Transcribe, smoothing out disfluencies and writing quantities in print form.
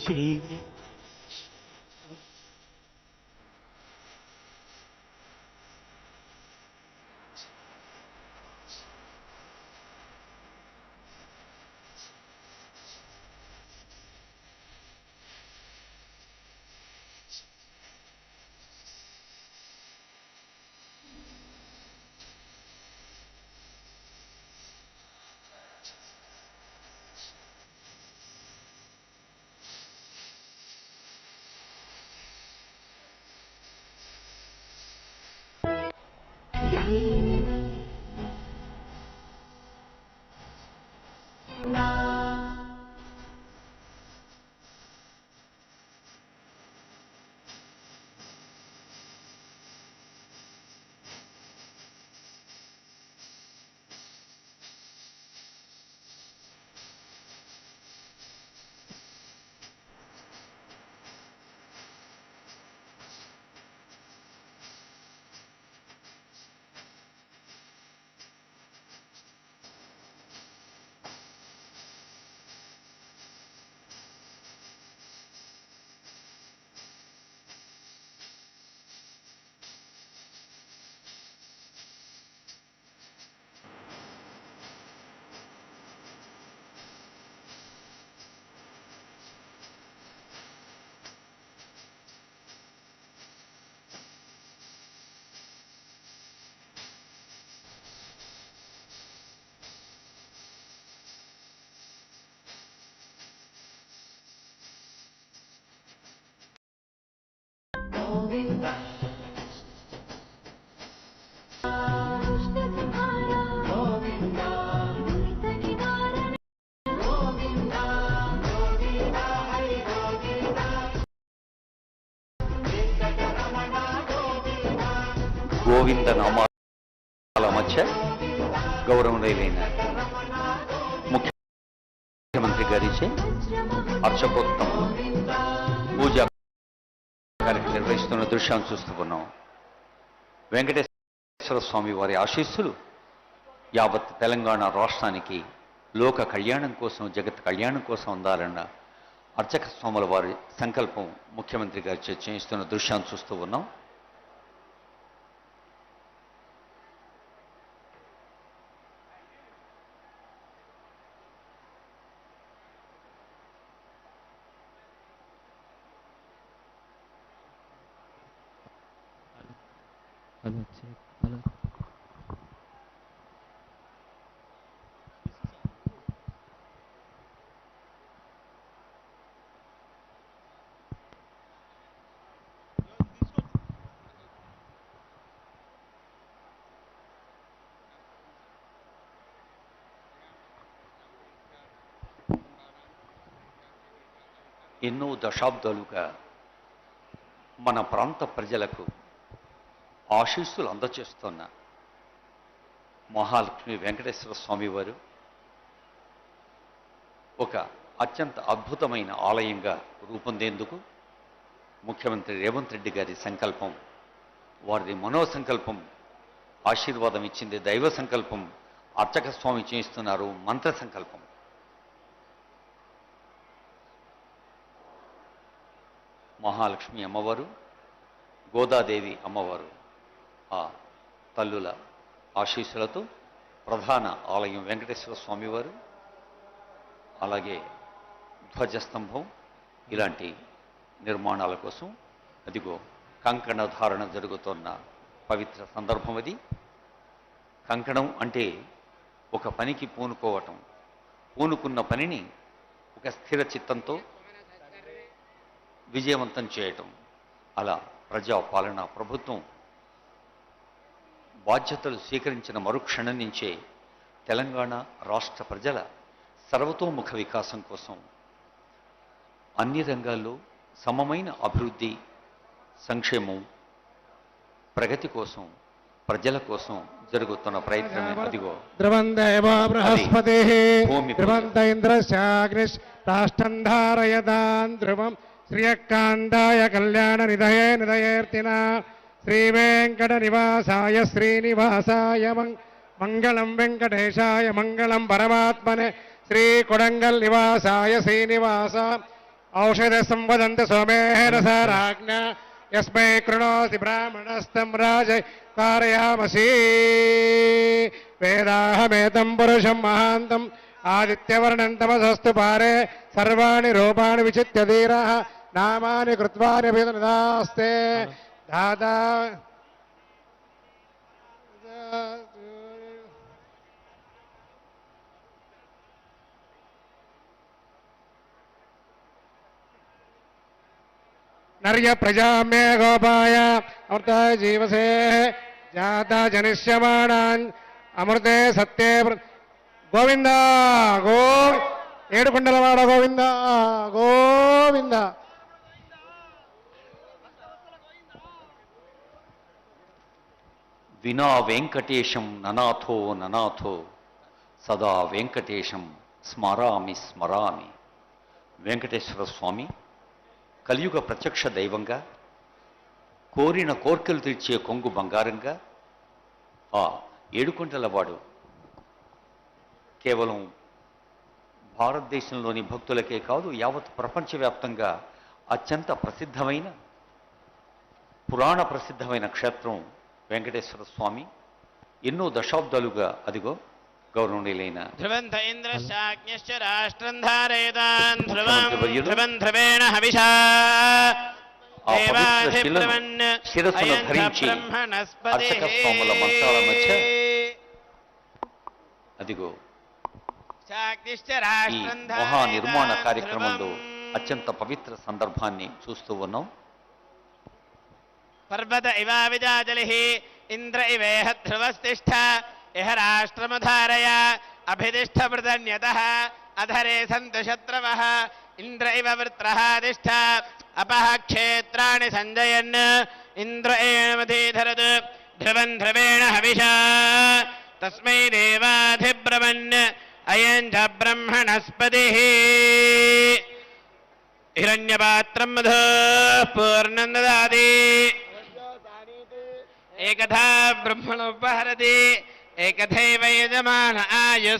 చేయి. గోవింద నామాల మధ్య గౌరవనీయులైన ముఖ్యమంత్రి గారిచే అర్చకోత్తములు పూజా కార్యక్రమం నిర్వహిస్తున్న దృశ్యాన్ని చూస్తూ ఉన్నాం. వెంకటేశ్వర స్వామి వారి ఆశీస్సులు యావత్ తెలంగాణ రాష్ట్రానికి లోక కళ్యాణం కోసం, జగత్ కళ్యాణం కోసం అందాలన్న అర్చక స్వాముల వారి సంకల్పం ముఖ్యమంత్రి గారు చేయిస్తున్న దృశ్యాన్ని చూస్తూ ఉన్నాం. ఎన్నో దశాబ్దాలుగా మన ప్రాంత ప్రజలకు ఆశీస్సులు అందచేస్తున్న మహాలక్ష్మి వెంకటేశ్వర స్వామి వారు ఒక అత్యంత అద్భుతమైన ఆలయంగా రూపొందేందుకు ముఖ్యమంత్రి రేవంత్ రెడ్డి గారి సంకల్పం, వారిది మనోసంకల్పం ఆశీర్వాదం ఇచ్చింది. దైవ సంకల్పం అర్చక స్వామి చేయిస్తున్నారు, మంత్ర సంకల్పం. మహాలక్ష్మి అమ్మవారు, గోదాదేవి అమ్మవారు ఆ తల్లుల ఆశీస్సులతో ప్రధాన ఆలయం వెంకటేశ్వర స్వామివారు, అలాగే ధ్వజస్తంభం ఇలాంటి నిర్మాణాల కోసం అదిగో కంకణ ధారణ జరుగుతున్న పవిత్ర సందర్భం అది. కంకణం అంటే ఒక పనికి పూనుకోవటం, పూనుకున్న పనిని ఒక స్థిర చిత్తంతో విజయవంతం చేయటం. అలా ప్రజాపాలన ప్రభుత్వం బాధ్యతలు స్వీకరించిన మరుక్షణం నుంచే తెలంగాణ రాష్ట్ర ప్రజల సర్వతోముఖ వికాసం కోసం అన్ని రంగాల్లో సమమైన అభివృద్ధి, సంక్షేమం, ప్రగతి కోసం, ప్రజల కోసం జరుగుతున్న ప్రయత్నమే అదిగో ధ్రువందేవ బృహస్పతి ధ్రువంత ఇంద్రశాగ్నిష్ రాష్ట్రం ధారయదాన్ ధ్రువం శ్రియకాంతాయ కళ్యాణ నిధయే నిధయేర్తిన శ్రీ వెంకట నివాసాయ శ్రీనివాసాయ మంగళం వెంకటేశాయ మంగళం పరమాత్మనే శ్రీ కొడంగల్ నివాసాయ శ్రీనివాస औषध संवदन्ति सोमेन स राज्ञा यस्मै कृणोति ब्राह्मणस्तं राजै कारयामसि वेदाहमेतं पुरुषं महान्तम् आदित्यवर्णं तमसस्तु पारे सर्वाणि रूपाणि विचित्य धीरः नामानि कृत्वान्यभिदनुदास्ते दादा नर्य प्रजा मे गोपाय अमृताय जीवसे जाता जनिष्यमाणान् अमृते सत्ये गोविंद गो ఏడుకొండలవాడ గోవింద గోవింద. వినా వెంకటేశం ననాథో ననాథో సదా వెంకటేశం స్మరామి స్మరామి. వెంకటేశ్వర స్వామి కలియుగ ప్రత్యక్ష దైవంగా, కోరిన కోర్కెలు తీర్చే కొంగు బంగారంగా ఆ ఏడుకొండలవాడు కేవలం భారతదేశంలోని భక్తులకే కాదు, యావత్ ప్రపంచవ్యాప్తంగా అత్యంత ప్రసిద్ధమైన, పురాణ ప్రసిద్ధమైన క్షేత్రం వెంకటేశ్వర స్వామి. ఎన్నో దశాబ్దాలుగా అదిగో గౌరవనీయులైన శిరస్సును ధరించి అర్చక స్వాముల మంత్రాల మధ్య అదిగో ఈ మహా నిర్మాణ కార్యక్రమంలో అత్యంత పవిత్ర సందర్భాన్ని చూస్తూ ఉన్నాం. పర్వత ఇవా విజాజలిః ఇంద్ర ఇవేహ ధ్రువస్తిష్ఠ ఇహ రాష్ట్రముధారయ అభిదిష్ట ప్రదన్యతః అధరే సంతు శత్రవః ఇంద్ర ఇవ వృత్రః తిష్ఠ అపః క్షేత్రాణి సంజయన్ ఇంద్ర ఏమధీధరత్ ధ్రువం ధ్రువేణ హవిషా తస్మై దేవాధిబ్రవన్ అయం చ బ్రహ్మణస్పతిః హిరణ్యపాత్రం మధు పూర్ణం దదాతి ఏకథా బ్రహ్మణోపహరతి ఏకథైవ యజమాన ఆయు